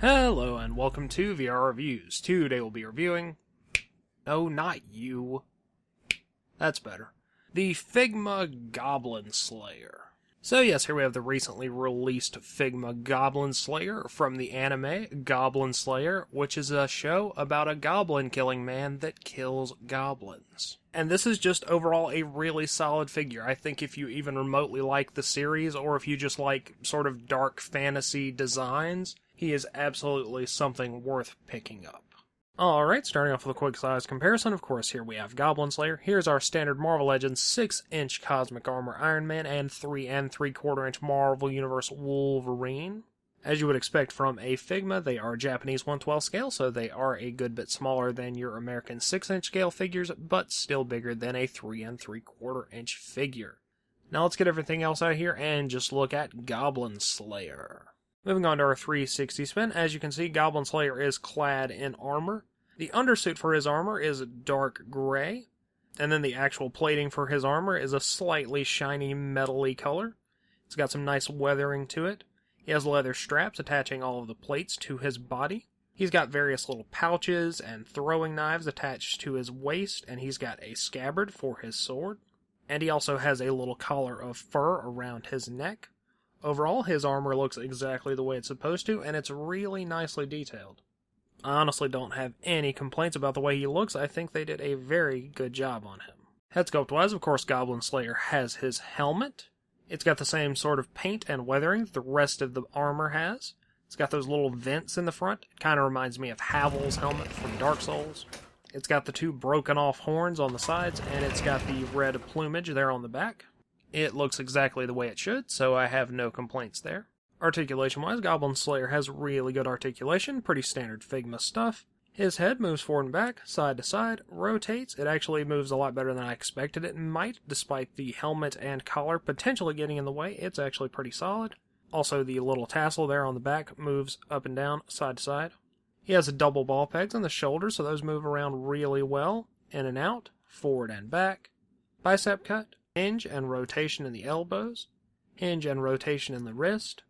Hello and welcome to VR Reviews. Today we'll be reviewing... No, not you. That's better. The Figma Goblin Slayer. So yes, here we have the recently released Figma Goblin Slayer from the anime Goblin Slayer, which is a show about a goblin killing man that kills goblins. And this is just overall a really solid figure. I think if you even remotely like the series, or if you just like sort of dark fantasy designs, he is absolutely something worth picking up. Alright, starting off with a quick size comparison, of course here we have Goblin Slayer. Here's our standard Marvel Legends 6-inch Cosmic Armor Iron Man and 3 3/4 inch Marvel Universe Wolverine. As you would expect from a Figma, they are Japanese 1/12 scale, so they are a good bit smaller than your American 6-inch scale figures, but still bigger than a 3 3/4 inch figure. Now let's get everything else out of here and just look at Goblin Slayer. Moving on to our 360 spin, as you can see, Goblin Slayer is clad in armor. The undersuit for his armor is dark gray, and then the actual plating for his armor is a slightly shiny metal-y color. It's got some nice weathering to it. He has leather straps attaching all of the plates to his body. He's got various little pouches and throwing knives attached to his waist, and he's got a scabbard for his sword. And he also has a little collar of fur around his neck. Overall, his armor looks exactly the way it's supposed to, and it's really nicely detailed. I honestly don't have any complaints about the way he looks. I think they did a very good job on him. Head sculpt-wise, of course, Goblin Slayer has his helmet. It's got the same sort of paint and weathering the rest of the armor has. It's got those little vents in the front. It kind of reminds me of Havel's helmet from Dark Souls. It's got the two broken off horns on the sides, and it's got the red plumage there on the back. It looks exactly the way it should, so I have no complaints there. Articulation-wise, Goblin Slayer has really good articulation, pretty standard Figma stuff. His head moves forward and back, side to side, rotates. It actually moves a lot better than I expected it might, despite the helmet and collar potentially getting in the way. It's actually pretty solid. Also, the little tassel there on the back moves up and down, side to side. He has double ball pegs on the shoulders, so those move around really well, in and out, forward and back. Bicep cut. Hinge and rotation in the elbows, hinge and rotation in the wrist.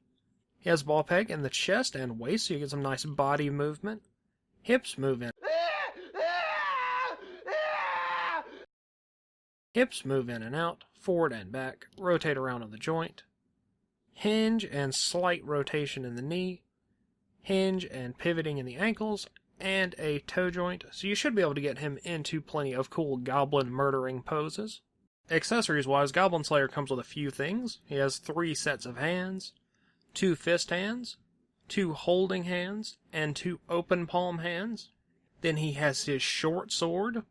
He has ball peg in the chest and waist, so you get some nice body movement. Hips move in. Hips move in and out, forward and back, rotate around on the joint. Hinge and slight rotation in the knee. Hinge and pivoting in the ankles, and a toe joint, so you should be able to get him into plenty of cool goblin murdering poses. Accessories-wise, Goblin Slayer comes with a few things. He has 3 sets of hands, 2 fist hands, 2 holding hands, and 2 open palm hands. Then he has his short sword,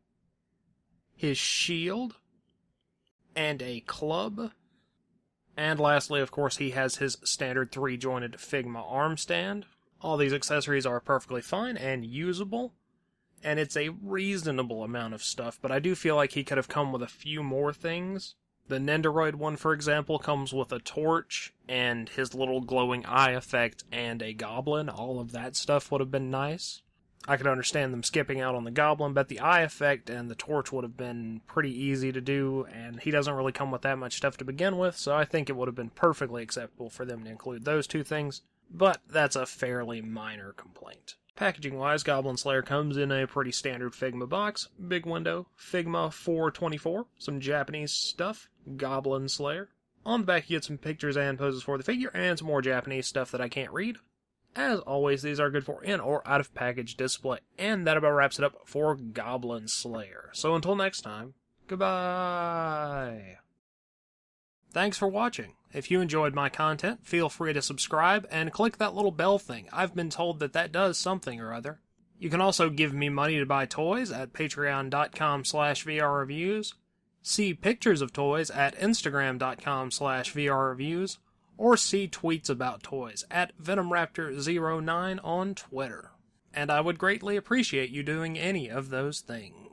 his shield, and a club. And lastly, of course, he has his standard 3-jointed Figma arm stand. All these accessories are perfectly fine and usable. And it's a reasonable amount of stuff, but I do feel like he could have come with a few more things. The Nendoroid one, for example, comes with a torch, and his little glowing eye effect, and a goblin. All of that stuff would have been nice. I could understand them skipping out on the goblin, but the eye effect and the torch would have been pretty easy to do, and he doesn't really come with that much stuff to begin with, so I think it would have been perfectly acceptable for them to include those 2 things, but that's a fairly minor complaint. Packaging-wise, Goblin Slayer comes in a pretty standard Figma box. Big window, Figma 424, some Japanese stuff, Goblin Slayer. On the back you get some pictures and poses for the figure, and some more Japanese stuff that I can't read. As always, these are good for in or out of package display. And that about wraps it up for Goblin Slayer. So until next time, goodbye! Thanks for watching. If you enjoyed my content, feel free to subscribe and click that little bell thing. I've been told that that does something or other. You can also give me money to buy toys at patreon.com/vrreviews, see pictures of toys at instagram.com/vrreviews, or see tweets about toys at venomraptor09 on Twitter. And I would greatly appreciate you doing any of those things.